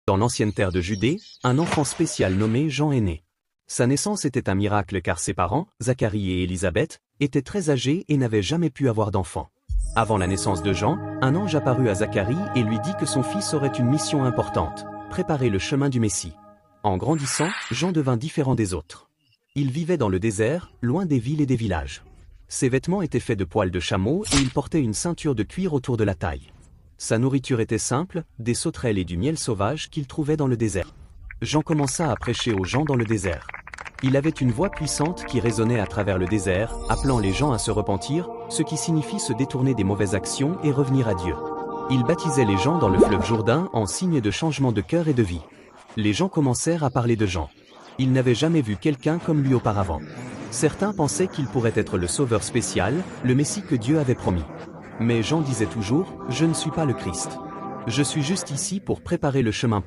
Dans l'ancienne terre de Judée, un enfant spécial nommé Jean est né. Sa naissance était un miracle car ses parents, Zacharie et Élisabeth, étaient très âgés et n'avaient jamais pu avoir d'enfant. Avant la naissance de Jean, un ange apparut à Zacharie et lui dit que son fils aurait une mission importante, préparer le chemin du Messie. En grandissant, Jean devint différent des autres. Il vivait dans le désert, loin des villes et des villages. Ses vêtements étaient faits de poils de chameau et il portait une ceinture de cuir autour de la taille. Sa nourriture était simple, des sauterelles et du miel sauvage qu'il trouvait dans le désert. Jean commença à prêcher aux gens dans le désert. Il avait une voix puissante qui résonnait à travers le désert, appelant les gens à se repentir, ce qui signifie se détourner des mauvaises actions et revenir à Dieu. Il baptisait les gens dans le fleuve Jourdain en signe de changement de cœur et de vie. Les gens commencèrent à parler de Jean. Ils n'avaient jamais vu quelqu'un comme lui auparavant. Certains pensaient qu'il pourrait être le sauveur spécial, le Messie que Dieu avait promis. Mais Jean disait toujours, « Je ne suis pas le Christ. Je suis juste ici pour préparer le chemin pour